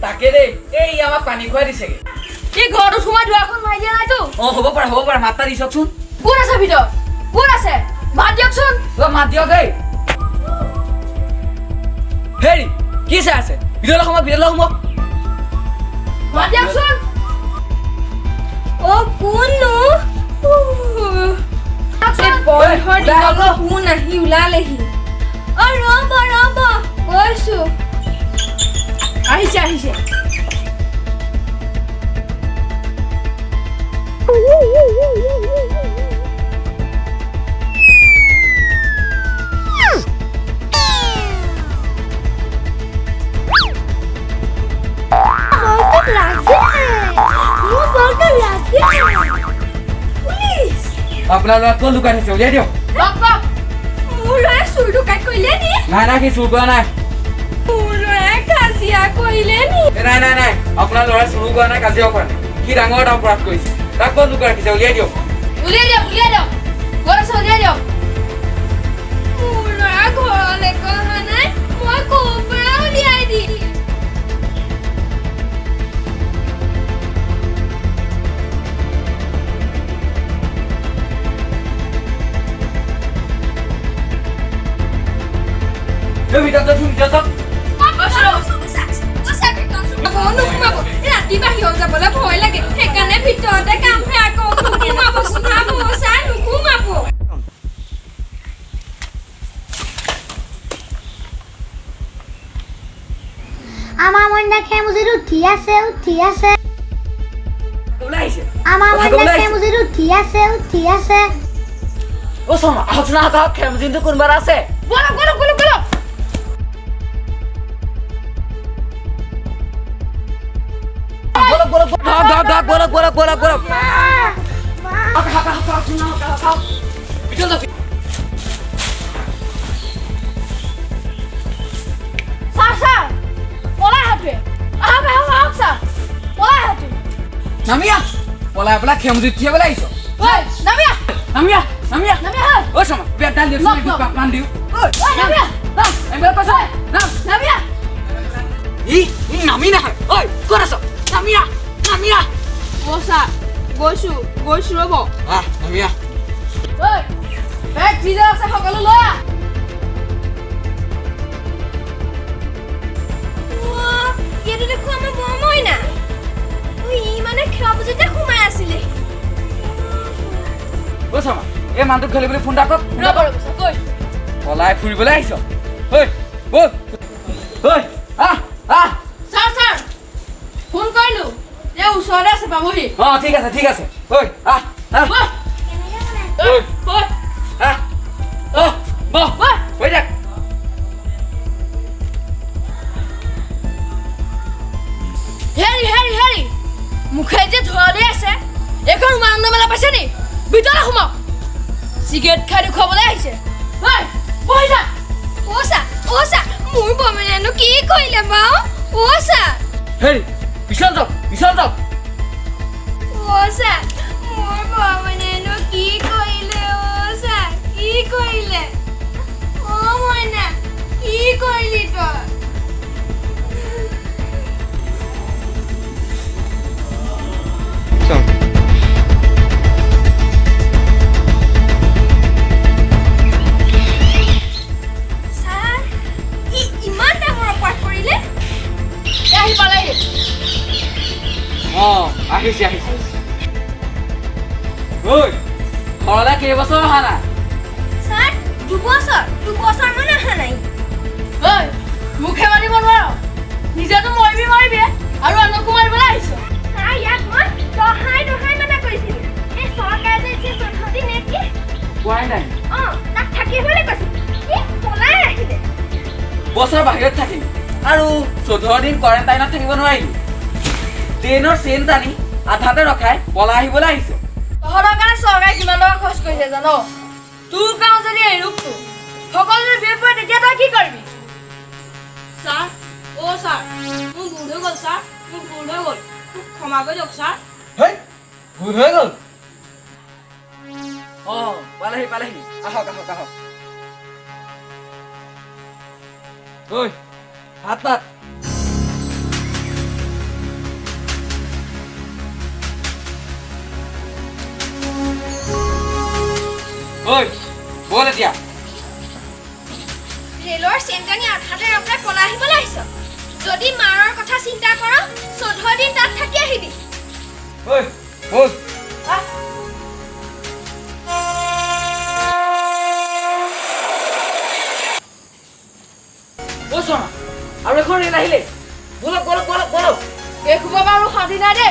তাকে দেই এই আমাক পানী খুৱাই দিছেগে এই ঘৰটো সোমাই দুৱাৰখন মাৰি দিয়া নাইতো হ'ব পাৰে মাতা দি চাওকচোন কোন আছে ভিতৰত কোন আছে মাত দিয়কচোন মাত দিয়ক দেই হেৰি কি চাই আছে ভিতৰলৈ সোমাওক মাত দিয়কচোন অ কোননো বন্ধৰ দিনত কোন আহি ওলালেহি অ ৰ'ব কৈছো আহিছে আপোনাৰ ল'ৰা ক'ত লুকাই থৈছে উলিয়াই দিয়ক মোৰ ল'ৰাই চুৰ ডকাইত কৰিলে নি নাই সি চুৰ কৰা নাই মোৰ ল'ৰাই কাজিয়া কৰিলে নি নাই আপোনাৰ ল'ৰাই চুৰ কৰা নাই কাজিয়াও কৰা নাই সি ডাঙৰ এটা অপৰাধ কৰিছে তাক ক'ত লুকাই ৰাখিছে উলিয়াই দিয়ক ক'ত আছে উলিয়াই দিয়ক মোৰ ল'ৰা ঘৰলৈ অহা নাই মই ক'ৰ পৰা উলিয়াই দিম ৰাতিপুৱা সিহঁত যাবলৈ ভয় লাগে সেইকাৰণে ভিতৰতে কামহে আকৌ নোসোমাব চাই নোসোমাব আমাৰ মইনা খেমুজিত উঠি আছে আমাৰ মইনা খেমুজিত উঠি আছে অ শৰ্মা আহকচোন খেমজিনটো কোনোবা আছে বলক নামিয়া পলাই পেলাই খেমজি উঠিয়াবলৈ আহিছ নামিয়া ঐ শৰ্মা বেটাল দিওঁ মান দিওঁ নামি নাহে ঐ ক'ত আছ নামিয়া গৈছো ৰ'ব নামিয়া আছে সকলো লৈ আহ এইটো দেখো আমাৰ মইনা ই মানে খেলা বুজিতে সোমাই আছিলে ঐ শৰ্মা এই মানুহটোক খেলিবলৈ ফোন এটা কৰ পলাই ফুৰিবলৈ আহিছ ছাৰ ফোন কৰিলো এই ওচৰতে আছে পাবহি ঠিক আছে হেৰি মুখে যে ধৰলি আছে এখন মান মেলা পাইছে নি ভিতৰলৈ সোমাওক চিগাৰেট খাই দেখুৱাবলৈ আহিছে মোৰ বমিনেনো কি কৰিলে বাৰু হেৰি বিশাল যাওক মোৰ বমিনেনো কি কৰিলে মইনা কি কৰিলি তই আহিছে ঘৰলৈ কেইবছৰ অহা নাই ছাৰ দুবছৰ মান অহা নাই মুখে মাৰিব নোৱাৰ নিজেতো মাৰিবি আৰু আনকো মাৰিবলৈ আহিছ ইয়াত মই দহাই মানা কৰিছিলো এই চৰকাৰে যে 14 দিন নেকি কোৱাৰেণ্টাইন তাক থাকিবলৈ কৈছিল কি পলাই আহিলে বছৰ বাহিৰত থাকিম আৰু 14 দিন কোৱাৰেণ্টাইনত থাকিব নোৱাৰিলি ট্ৰেইনৰ চেইন টানি আধাতে ৰখাই পলাই আহিবলৈ আহিছে তহঁতৰ কাৰণে চৰকাৰে কিমান টকা খৰচ কৰিছে জানো তোৰ গাঁও যদি এই ৰূপটো সকলো যদি বিয়ে পৰে তেতিয়া তই কি কৰিবি ছাৰ মোৰ ভুল হৈ গ'ল ছাৰ ক্ষমা কৰি দিয়ক ছাৰ ভুল হৈ গ'ল পালেহি আহক ঐ হাত ঐ বল এতিয়া ৰেলৰ চেইনটানি আধাতে ৰখাই পলাই আহিবলৈ আহিছ যদি মাৰৰ কথা চিন্তা কৰ 14 দিন তাত থাকি আহিবি ঐ বল আৰু এখন ৰেল আহিলে বলক বলক বলক বলক এই খুব বাৰু সাধি নাই দে